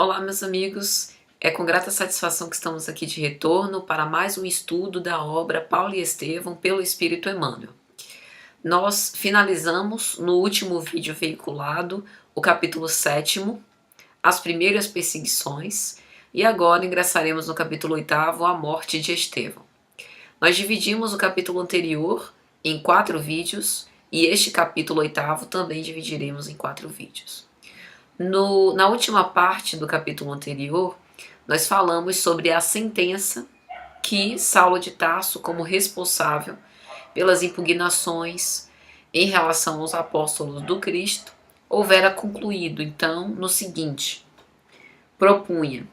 Olá, meus amigos. É com grata satisfação que estamos aqui de retorno para mais um estudo da obra Paulo e Estevão pelo Espírito Emmanuel. Nós finalizamos no último vídeo veiculado o capítulo 7º, as primeiras perseguições, e agora ingressaremos no capítulo 8º, a morte de Estevão. Nós dividimos o capítulo anterior em 4 vídeos e este capítulo 8º também dividiremos em 4 vídeos. Na última parte do capítulo anterior, nós falamos sobre a sentença que Saulo de Tarso, como responsável pelas impugnações em relação aos apóstolos do Cristo, houvera concluído, então, no seguinte: propunha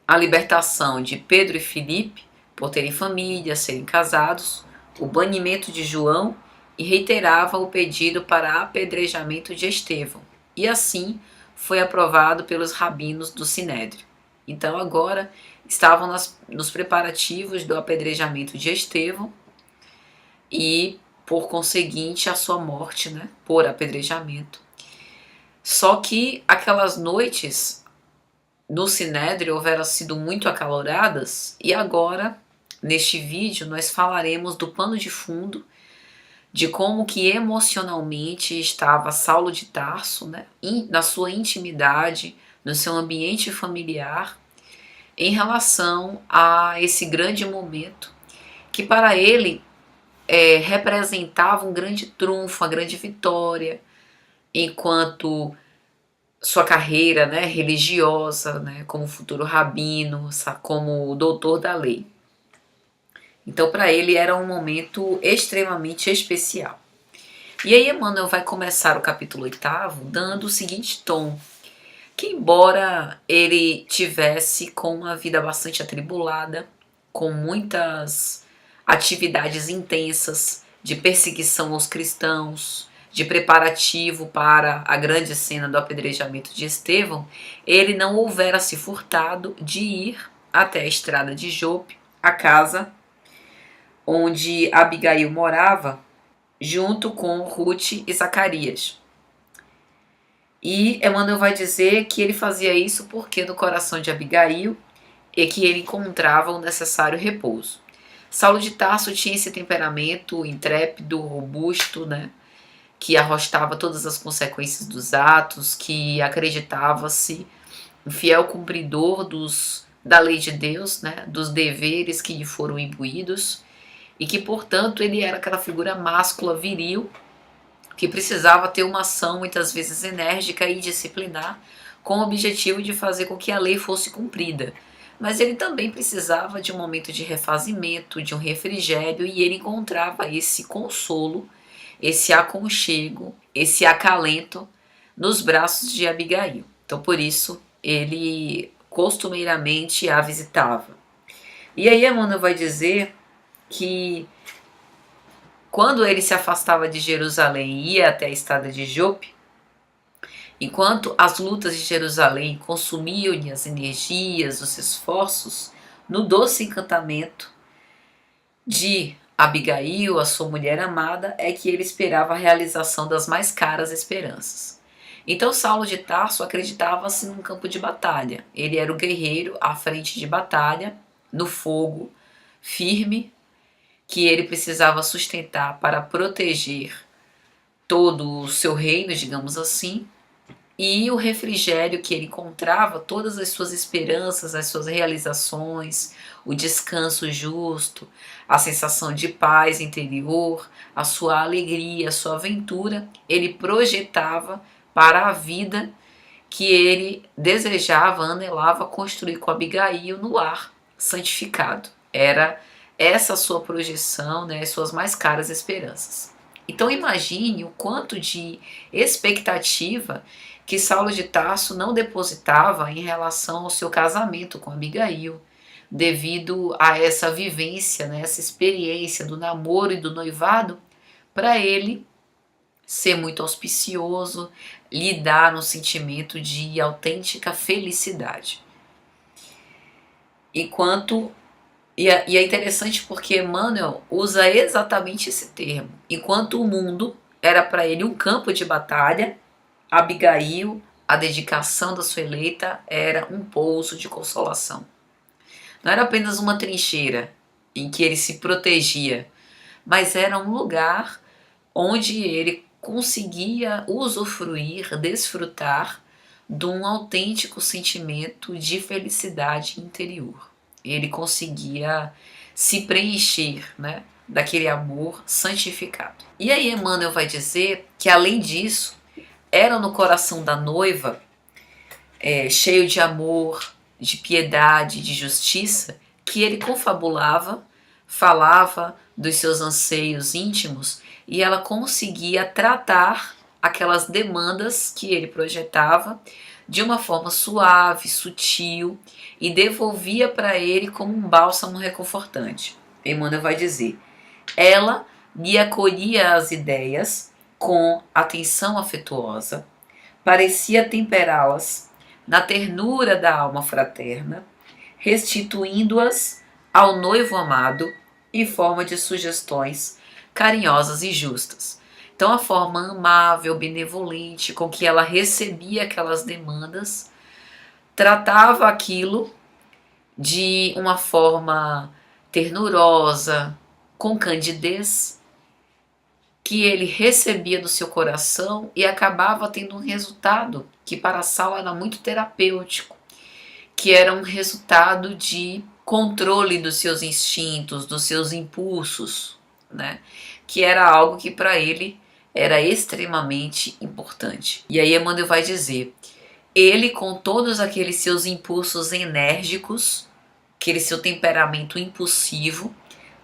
a libertação de Pedro e Filipe, por terem família, serem casados, o banimento de João e reiterava o pedido para apedrejamento de Estevão. E assim foi aprovado pelos rabinos do Sinédrio. Então agora estavam nos preparativos do apedrejamento de Estevão e, por conseguinte, a sua morte, por apedrejamento. Só que aquelas noites no Sinédrio houveram sido muito acaloradas e agora, neste vídeo, nós falaremos do pano de fundo de como que emocionalmente estava Saulo de Tarso, na sua intimidade, no seu ambiente familiar, em relação a esse grande momento, que para ele representava um grande trunfo, uma grande vitória, enquanto sua carreira religiosa, como futuro rabino, como doutor da lei. Então, para ele era um momento extremamente especial. E aí Emmanuel vai começar o capítulo 8º dando o seguinte tom: que embora ele tivesse com uma vida bastante atribulada, com muitas atividades intensas de perseguição aos cristãos, de preparativo para a grande cena do apedrejamento de Estevão, ele não houvera se furtado de ir até a estrada de Jope, a casa onde Abigail morava, junto com Ruth e Zacarias. E Emmanuel vai dizer que ele fazia isso porque no coração de Abigail é que ele encontrava o necessário repouso. Saulo de Tarso tinha esse temperamento intrépido, robusto, que arrostava todas as consequências dos atos, que acreditava-se um fiel cumpridor da lei de Deus, dos deveres que lhe foram imbuídos, e que, portanto, ele era aquela figura máscula, viril, que precisava ter uma ação muitas vezes enérgica e disciplinar, com o objetivo de fazer com que a lei fosse cumprida. Mas ele também precisava de um momento de refazimento, de um refrigério, e ele encontrava esse consolo, esse aconchego, esse acalento nos braços de Abigail. Então, por isso, ele costumeiramente a visitava. E aí Emmanuel vai dizer que quando ele se afastava de Jerusalém e ia até a estrada de Jope, enquanto as lutas de Jerusalém consumiam-lhe as energias, os esforços, no doce encantamento de Abigail, a sua mulher amada, é que ele esperava a realização das mais caras esperanças. Então Saulo de Tarso acreditava-se num campo de batalha. Ele era o guerreiro à frente de batalha, no fogo firme, que ele precisava sustentar para proteger todo o seu reino, digamos assim, e o refrigério que ele encontrava, todas as suas esperanças, as suas realizações, o descanso justo, a sensação de paz interior, a sua alegria, a sua aventura, ele projetava para a vida que ele desejava, anelava construir com Abigail no lar santificado. Era essa sua projeção, as suas mais caras esperanças. Então imagine o quanto de expectativa que Saulo de Tarso não depositava em relação ao seu casamento com Abigail, devido a essa vivência, essa experiência do namoro e do noivado, para ele ser muito auspicioso, lhe dar um sentimento de autêntica felicidade. E é interessante porque Emmanuel usa exatamente esse termo. Enquanto o mundo era para ele um campo de batalha, Abigail a dedicação da sua eleita era um pouso de consolação. Não era apenas uma trincheira em que ele se protegia, mas era um lugar onde ele conseguia usufruir, desfrutar de um autêntico sentimento de felicidade interior. Ele conseguia se preencher, né, daquele amor santificado. E aí Emmanuel vai dizer que, além disso, era no coração da noiva, cheio de amor, de piedade, de justiça, que ele confabulava, falava dos seus anseios íntimos e ela conseguia tratar aquelas demandas que ele projetava de uma forma suave, sutil e devolvia para ele como um bálsamo reconfortante. Emmanuel vai dizer: ela lhe acolhia as ideias com atenção afetuosa, parecia temperá-las na ternura da alma fraterna, restituindo-as ao noivo amado em forma de sugestões carinhosas e justas. Então, a forma amável, benevolente com que ela recebia aquelas demandas, tratava aquilo de uma forma ternurosa, com candidez, que ele recebia do seu coração e acabava tendo um resultado que para Saulo era muito terapêutico, que era um resultado de controle dos seus instintos, dos seus impulsos, né? Que era algo que para ele era extremamente importante. E aí Emmanuel vai dizer: ele, com todos aqueles seus impulsos enérgicos, aquele seu temperamento impulsivo,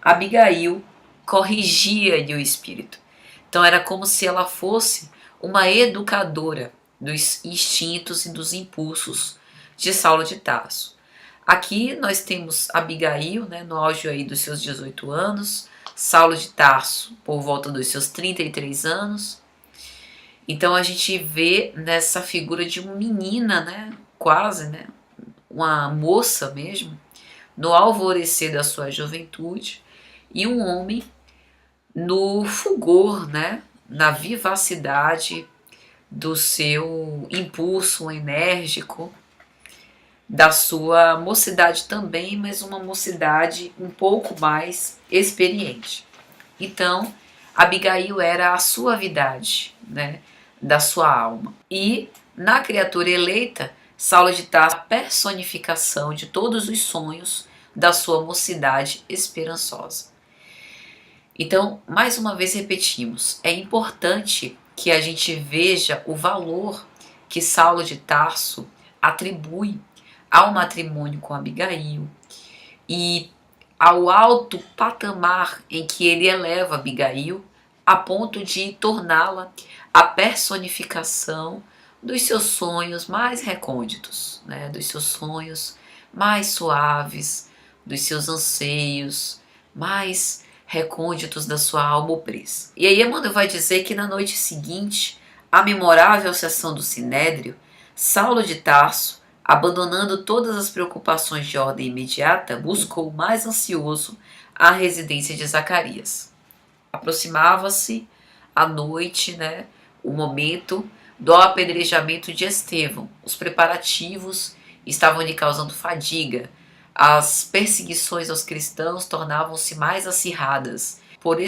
Abigail corrigia-lhe o espírito. Então era como se ela fosse uma educadora dos instintos e dos impulsos de Saulo de Tarso. Aqui nós temos Abigail, né, no auge aí dos seus 18 anos, Saulo de Tarso por volta dos seus 33 anos. Então a gente vê nessa figura de uma menina, né, quase, né, uma moça mesmo, no alvorecer da sua juventude, e um homem no fulgor, né, na vivacidade do seu impulso enérgico, da sua mocidade também, mas uma mocidade um pouco mais experiente. Então, Abigail era a suavidade, né, da sua alma. E na criatura eleita, Saulo de Tarso, a personificação de todos os sonhos da sua mocidade esperançosa. Então, mais uma vez repetimos, é importante que a gente veja o valor que Saulo de Tarso atribui ao matrimônio com Abigail e ao alto patamar em que ele eleva Abigail a ponto de torná-la a personificação dos seus sonhos mais recônditos, né? Dos seus sonhos mais suaves, dos seus anseios mais recônditos da sua alma opressa. E aí Emmanuel vai dizer que na noite seguinte, à memorável sessão do Sinédrio, Saulo de Tarso, abandonando todas as preocupações de ordem imediata, buscou mais ansioso a residência de Zacarias. Aproximava-se a noite, né, o momento do apedrejamento de Estevão. Os preparativos estavam lhe causando fadiga. As perseguições aos cristãos tornavam-se mais acirradas. Por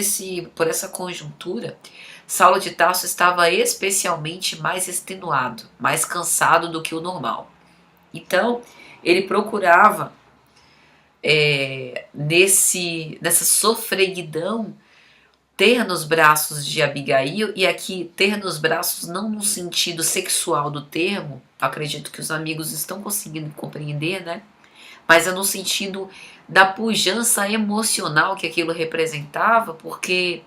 essa conjuntura, Saulo de Tarso estava especialmente mais extenuado, mais cansado do que o normal. Então, ele procurava, nessa sofreguidão, ter nos braços de Abigail, e aqui ter nos braços não no sentido sexual do termo, acredito que os amigos estão conseguindo compreender, né? Mas é no sentido da pujança emocional que aquilo representava, porque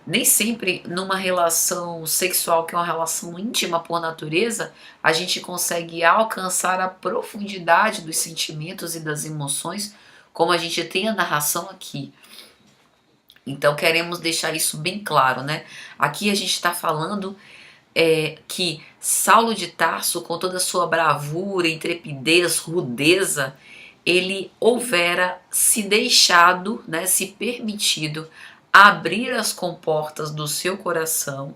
nem sempre numa relação sexual, que é uma relação íntima por natureza, a gente consegue alcançar a profundidade dos sentimentos e das emoções, como a gente tem a narração aqui. Então queremos deixar isso bem claro, né? Aqui a gente está falando que Saulo de Tarso, com toda a sua bravura, intrepidez, rudeza, ele houvera se deixado, né, se permitido abrir as comportas do seu coração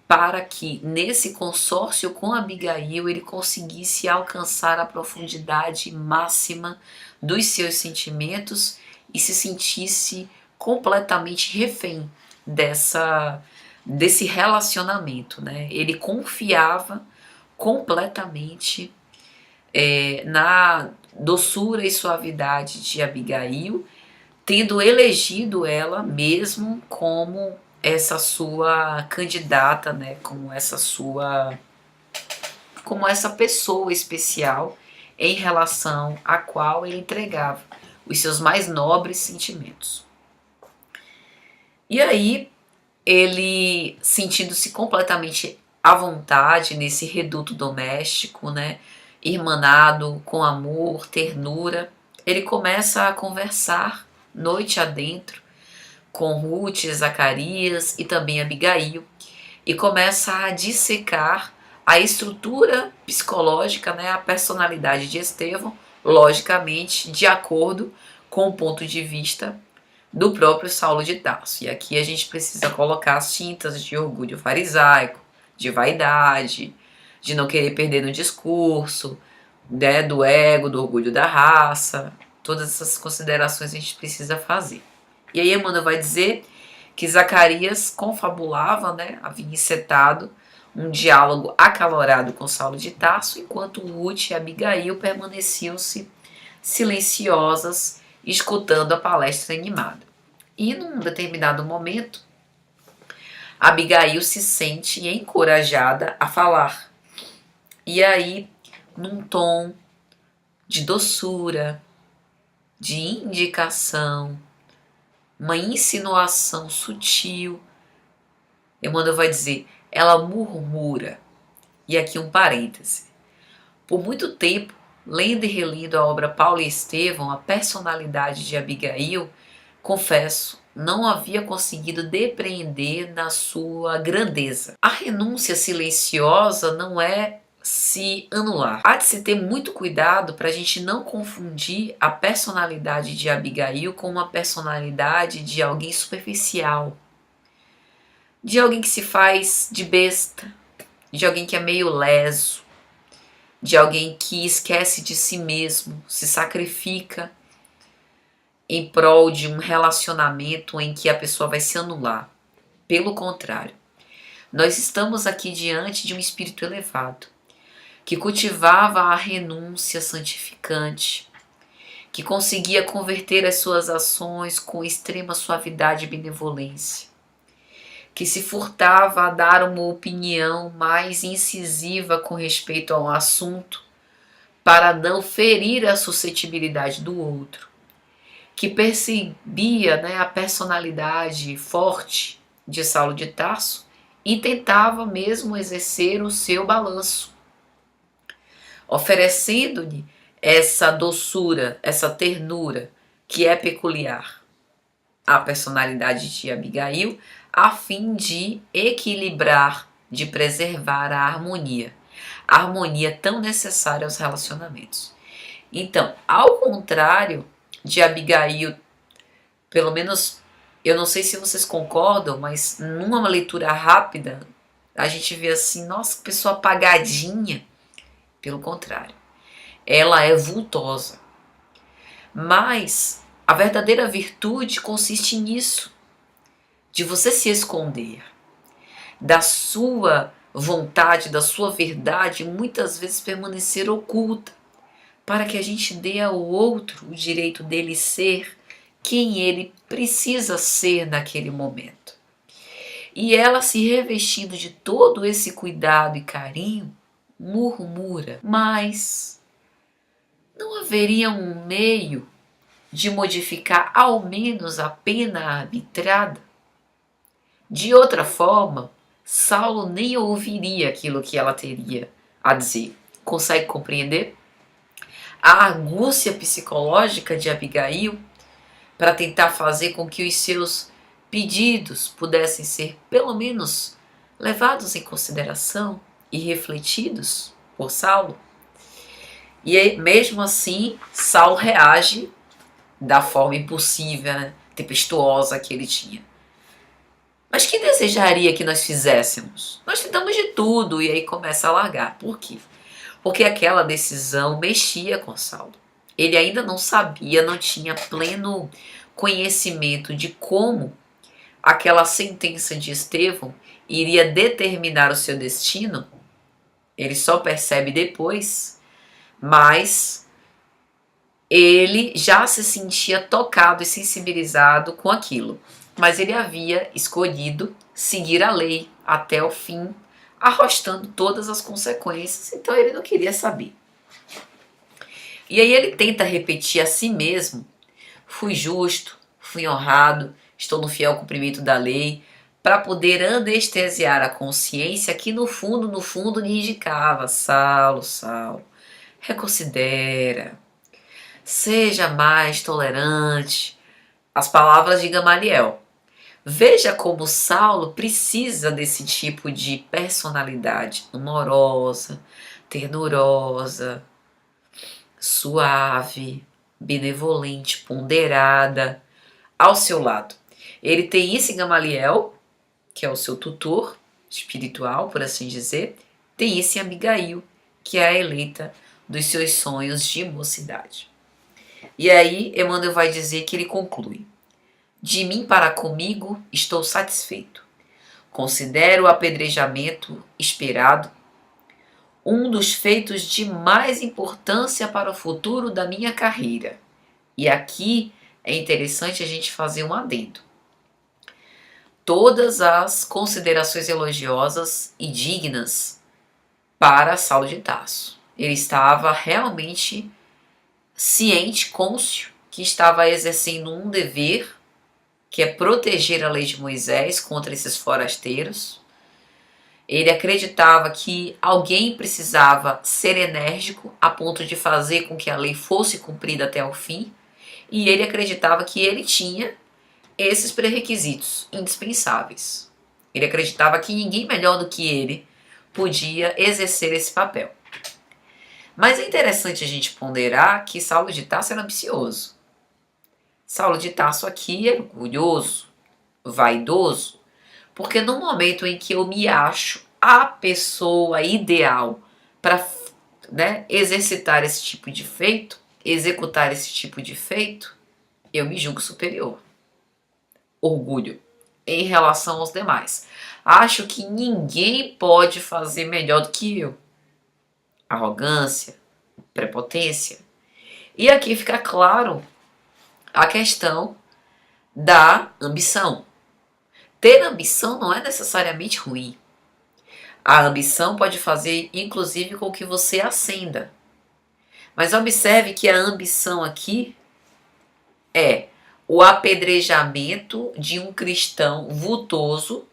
para que nesse consórcio com Abigail ele conseguisse alcançar a profundidade máxima dos seus sentimentos e se sentisse completamente refém desse relacionamento, né? Ele confiava completamente na doçura e suavidade de Abigail, tendo elegido ela mesmo como essa sua candidata, né? Como essa pessoa especial em relação à qual ele entregava os seus mais nobres sentimentos. E aí, ele, sentindo-se completamente à vontade nesse reduto doméstico, né, irmanado com amor, ternura, ele começa a conversar noite adentro com Ruth, Zacarias e também Abigail, e começa a dissecar a estrutura psicológica, né, a personalidade de Estevão, logicamente de acordo com o ponto de vista do próprio Saulo de Tarso. E aqui a gente precisa colocar as tintas de orgulho farisaico, de vaidade, de não querer perder no discurso, né, do ego, do orgulho da raça. Todas essas considerações a gente precisa fazer. E aí Emmanuel vai dizer que Zacarias confabulava, né, havia encetado um diálogo acalorado com Saulo de Tarso, enquanto Ruth e Abigail permaneciam-se silenciosas, escutando a palestra animada. E num determinado momento, Abigail se sente encorajada a falar. E aí, num tom de doçura, de indicação, uma insinuação sutil, Emmanuel vai dizer, ela murmura. E aqui um parêntese. Por muito tempo, lendo e relendo a obra Paulo e Estevão, a personalidade de Abigail, confesso, não havia conseguido depreender na sua grandeza. A renúncia silenciosa não é se anular. Há de se ter muito cuidado para a gente não confundir a personalidade de Abigail com uma personalidade de alguém superficial, de alguém que se faz de besta, de alguém que é meio leso, de alguém que esquece de si mesmo, se sacrifica em prol de um relacionamento em que a pessoa vai se anular. Pelo contrário, nós estamos aqui diante de um espírito elevado, que cultivava a renúncia santificante, que conseguia converter as suas ações com extrema suavidade e benevolência, que se furtava a dar uma opinião mais incisiva com respeito ao assunto, para não ferir a suscetibilidade do outro, que percebia, né, a personalidade forte de Saulo de Tarso e tentava mesmo exercer o seu balanço, oferecendo-lhe essa doçura, essa ternura que é peculiar à personalidade de Abigail, a fim de equilibrar, de preservar a harmonia tão necessária aos relacionamentos. Então, ao contrário de Abigail, pelo menos eu não sei se vocês concordam, mas numa leitura rápida a gente vê assim, nossa, que pessoa apagadinha. Pelo contrário, ela é vultosa. Mas a verdadeira virtude consiste nisso, de você se esconder da sua vontade, da sua verdade, muitas vezes permanecer oculta, para que a gente dê ao outro o direito dele ser quem ele precisa ser naquele momento. E ela, se revestindo de todo esse cuidado e carinho, murmura, mas não haveria um meio de modificar ao menos a pena arbitrada? De outra forma, Saulo nem ouviria aquilo que ela teria a dizer. Consegue compreender? A argúcia psicológica de Abigail para tentar fazer com que os seus pedidos pudessem ser pelo menos levados em consideração e refletidos por Saulo. E mesmo assim, Saulo reage da forma impulsiva, né, tempestuosa que ele tinha. Mas que desejaria que nós fizéssemos? Nós tentamos de tudo e aí começa a largar. Por quê? Porque aquela decisão mexia com Saulo. Ele ainda não sabia, não tinha pleno conhecimento de como aquela sentença de Estevão iria determinar o seu destino. Ele só percebe depois, mas ele já se sentia tocado e sensibilizado com aquilo. Mas ele havia escolhido seguir a lei até o fim, arrostando todas as consequências, então ele não queria saber. E aí ele tenta repetir a si mesmo: fui justo, fui honrado, estou no fiel cumprimento da lei, para poder anestesiar a consciência que no fundo lhe indicava: Saulo, Saulo, reconsidera, seja mais tolerante. As palavras de Gamaliel. Veja como Saulo precisa desse tipo de personalidade amorosa, ternurosa, suave, benevolente, ponderada ao seu lado. Ele tem isso em Gamaliel, que é o seu tutor espiritual, por assim dizer. Tem isso em Abigail, que é a eleita dos seus sonhos de mocidade. E aí Emmanuel vai dizer que ele conclui: de mim para comigo estou satisfeito. Considero o apedrejamento esperado um dos feitos de mais importância para o futuro da minha carreira. E aqui é interessante a gente fazer um adendo. Todas as considerações elogiosas e dignas para Saulo de Tarso. Ele estava realmente ciente, cônscio, que estava exercendo um dever, que é proteger a lei de Moisés contra esses forasteiros. Ele acreditava que alguém precisava ser enérgico a ponto de fazer com que a lei fosse cumprida até o fim, e ele acreditava que ele tinha esses pré-requisitos indispensáveis. Ele acreditava que ninguém melhor do que ele podia exercer esse papel. Mas é interessante a gente ponderar que Saulo de Tarso era ambicioso. Saulo de Tarso aqui é orgulhoso, vaidoso, porque no momento em que eu me acho a pessoa ideal para exercitar esse tipo de feito, executar esse tipo de feito, eu me julgo superior. Orgulho em relação aos demais. Acho que ninguém pode fazer melhor do que eu. Arrogância, prepotência. E aqui fica claro a questão da ambição. Ter ambição não é necessariamente ruim. A ambição pode fazer, inclusive, com que você ascenda. Mas observe que a ambição aqui é o apedrejamento de um cristão vultoso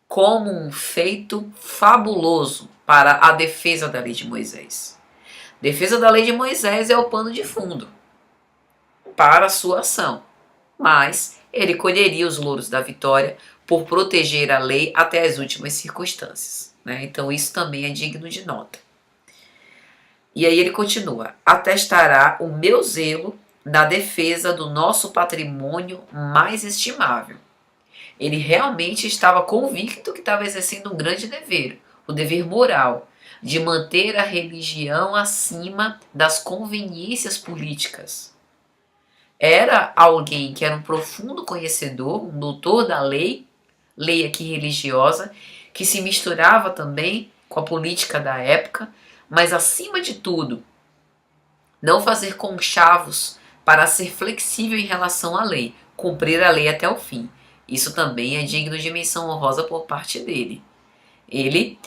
como um feito fabuloso para a defesa da lei de Moisés. Defesa da lei de Moisés é o pano de fundo para a sua ação, mas ele colheria os louros da vitória por proteger a lei até as últimas circunstâncias. Então isso também é digno de nota. E aí ele continua: atestará o meu zelo na defesa do nosso patrimônio mais estimável. Ele realmente estava convicto que estava exercendo um grande dever, o dever moral, de manter a religião acima das conveniências políticas. Era alguém que era um profundo conhecedor, um doutor da lei, lei aqui religiosa, que se misturava também com a política da época, mas acima de tudo, não fazer conchavos para ser flexível em relação à lei, cumprir a lei até o fim. Isso também é digno de menção honrosa por parte dele. Ele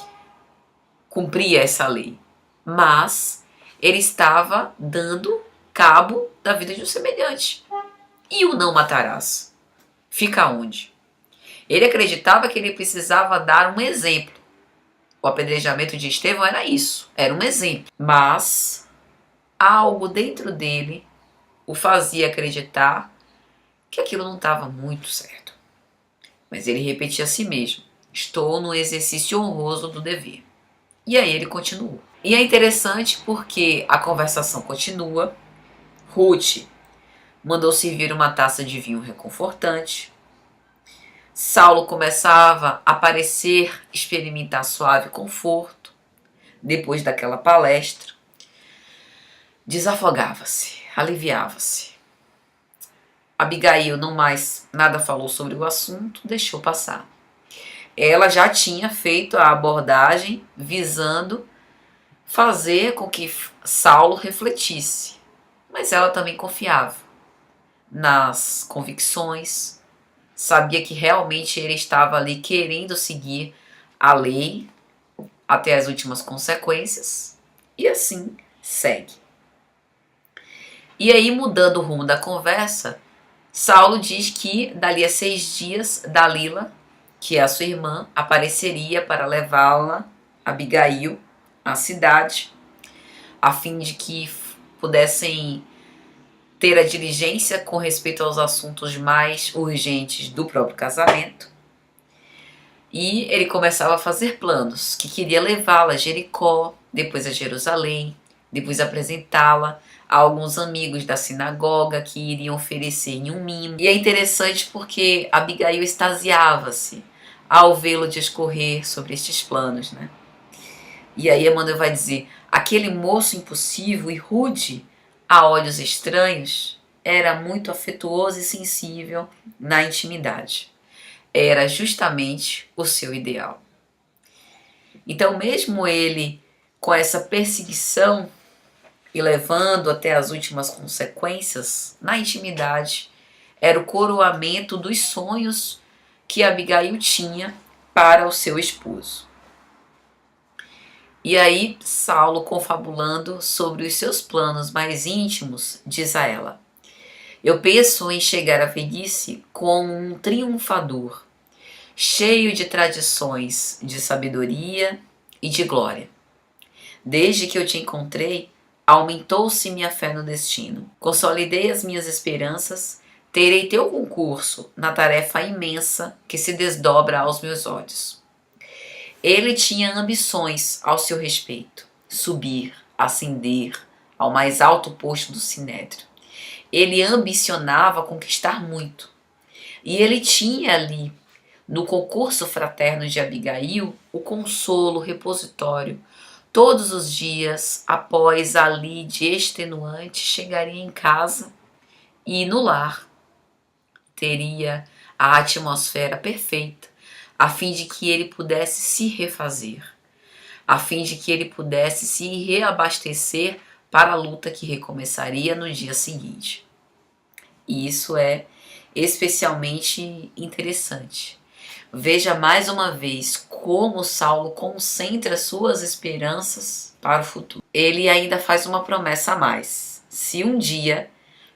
cumpria essa lei, mas ele estava dando cabo da vida de um semelhante. E o não matarás? Fica onde? Ele acreditava que ele precisava dar um exemplo. O apedrejamento de Estevão era isso, era um exemplo. Mas algo dentro dele o fazia acreditar que aquilo não estava muito certo. Mas ele repetia a si mesmo: estou no exercício honroso do dever. E aí ele continuou. E é interessante porque a conversação continua. Ruth mandou servir uma taça de vinho reconfortante. Saulo começava a parecer experimentar suave conforto. Depois daquela palestra, desafogava-se, aliviava-se. Abigail não mais nada falou sobre o assunto, deixou passar. Ela já tinha feito a abordagem visando fazer com que Saulo refletisse, mas ela também confiava nas convicções, sabia que realmente ele estava ali querendo seguir a lei até as últimas consequências, e assim segue. E aí, mudando o rumo da conversa, Saulo diz que dali a 6 dias, Dalila, que é a sua irmã, apareceria para levá-la, Abigail, à cidade, a fim de que pudessem ter a diligência com respeito aos assuntos mais urgentes do próprio casamento. E ele começava a fazer planos, que queria levá-la a Jericó, depois a Jerusalém, depois apresentá-la a alguns amigos da sinagoga que iriam oferecer-lhe um mimo. E é interessante porque Abigail extasiava-se ao vê-lo discorrer sobre estes planos, né? E aí Emmanuel vai dizer, aquele moço impossível e rude a olhos estranhos era muito afetuoso e sensível na intimidade. Era justamente o seu ideal. Então, mesmo ele com essa perseguição e levando até as últimas consequências, na intimidade, era o coroamento dos sonhos que Abigail tinha para o seu esposo. E aí, Saulo, confabulando sobre os seus planos mais íntimos, diz a ela: eu penso em chegar à velhice como um triunfador, cheio de tradições de sabedoria e de glória. Desde que eu te encontrei, aumentou-se minha fé no destino. Consolidei as minhas esperanças, terei teu concurso na tarefa imensa que se desdobra aos meus olhos. Ele tinha ambições ao seu respeito, subir, ascender ao mais alto posto do sinédrio. Ele ambicionava conquistar muito. E ele tinha ali, no concurso fraterno de Abigail, o consolo, o repositório. Todos os dias, após a lide extenuante, chegaria em casa e no lar teria a atmosfera perfeita, a fim de que ele pudesse se refazer, a fim de que ele pudesse se reabastecer para a luta que recomeçaria no dia seguinte. E isso é especialmente interessante. Veja mais uma vez como Saulo concentra suas esperanças para o futuro. Ele ainda faz uma promessa a mais. Se um dia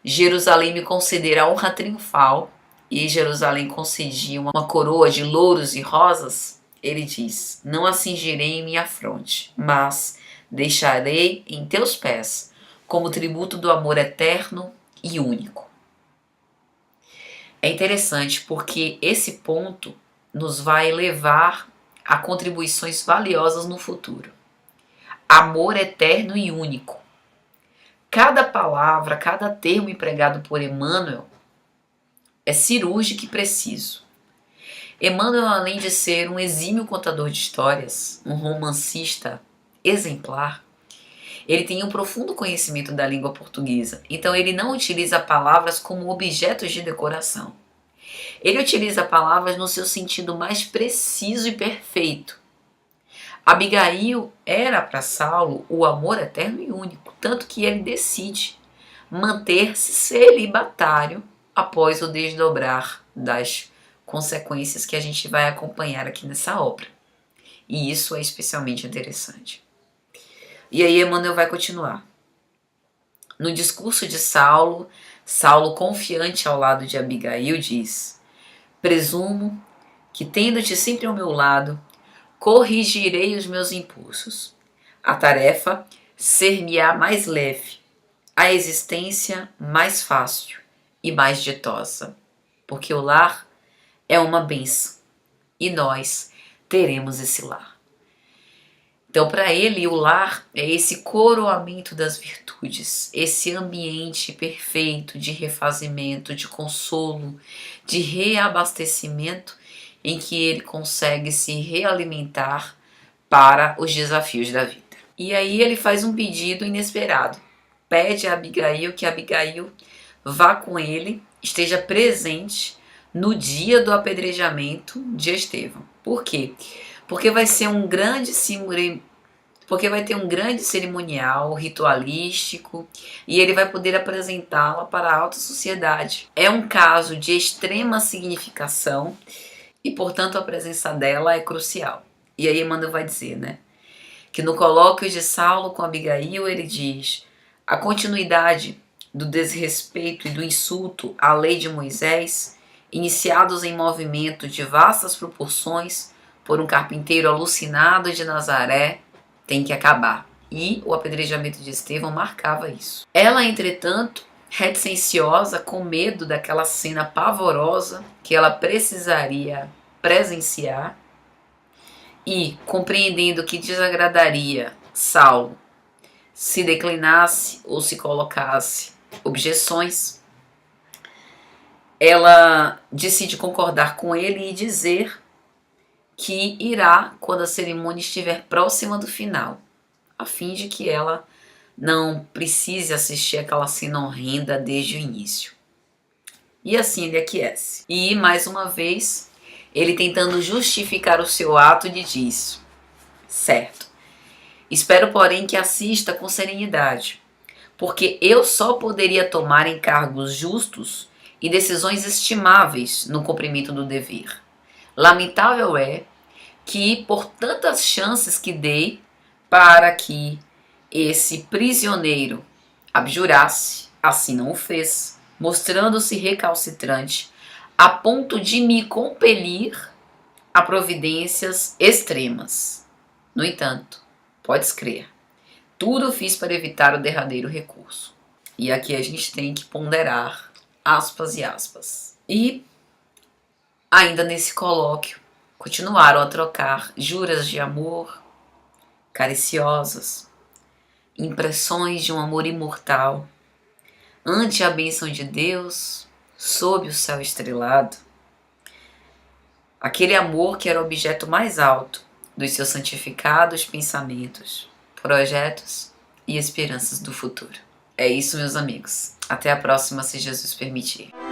Jerusalém me conceder a honra triunfal, e Jerusalém concedia uma coroa de louros e rosas, ele diz, não a cingirei em minha fronte, mas deixarei em teus pés, como tributo do amor eterno e único. É interessante porque esse ponto nos vai levar a contribuições valiosas no futuro. Amor eterno e único. Cada palavra, cada termo empregado por Emmanuel é cirúrgico e preciso. Emmanuel, além de ser um exímio contador de histórias, um romancista exemplar, ele tem um profundo conhecimento da língua portuguesa, então ele não utiliza palavras como objetos de decoração. Ele utiliza palavras no seu sentido mais preciso e perfeito. Abigail era para Saulo o amor eterno e único, tanto que ele decide manter-se celibatário após o desdobrar das consequências que a gente vai acompanhar aqui nessa obra. E isso é especialmente interessante. E aí Emmanuel vai continuar. No discurso de Saulo, Saulo, confiante ao lado de Abigail, diz: presumo que, tendo-te sempre ao meu lado, corrigirei os meus impulsos. A tarefa ser-me-á mais leve, a existência mais fácil e mais ditosa, porque o lar é uma bênção e nós teremos esse lar. Então, para ele, o lar é esse coroamento das virtudes, esse ambiente perfeito de refazimento, de consolo, de reabastecimento em que ele consegue se realimentar para os desafios da vida. E aí ele faz um pedido inesperado. Pede a Abigail que Abigail vá com ele, esteja presente no dia do apedrejamento de Estevão. Por quê? Porque vai ter um grande cerimonial ritualístico e ele vai poder apresentá-la para a alta sociedade. É um caso de extrema significação e, portanto, a presença dela é crucial. E aí Emmanuel vai dizer, né, que no colóquio de Saulo com Abigail ele diz: a continuidade do desrespeito e do insulto à lei de Moisés, iniciados em movimento de vastas proporções por um carpinteiro alucinado de Nazaré, tem que acabar. E o apedrejamento de Estevão marcava isso. Ela, entretanto, reticenciosa, com medo daquela cena pavorosa que ela precisaria presenciar, e compreendendo que desagradaria Saulo se declinasse ou se colocasse objeções, ela decide concordar com ele e dizer que irá quando a cerimônia estiver próxima do final, a fim de que ela não precise assistir aquela cena horrenda desde o início. E assim ele aquece. E, mais uma vez, ele tentando justificar o seu ato, lhe diz: certo, espero, porém, que assista com serenidade, porque eu só poderia tomar encargos justos e decisões estimáveis no cumprimento do dever. Lamentável é que, por tantas chances que dei para que esse prisioneiro abjurasse, assim não o fez, mostrando-se recalcitrante, a ponto de me compelir a providências extremas. No entanto, podes crer, tudo fiz para evitar o derradeiro recurso. E aqui a gente tem que ponderar aspas e aspas. E, ainda nesse colóquio, continuaram a trocar juras de amor, cariciosas, impressões de um amor imortal, ante a bênção de Deus, sob o céu estrelado. Aquele amor que era o objeto mais alto dos seus santificados pensamentos, projetos e esperanças do futuro. É isso, meus amigos. Até a próxima, se Jesus permitir.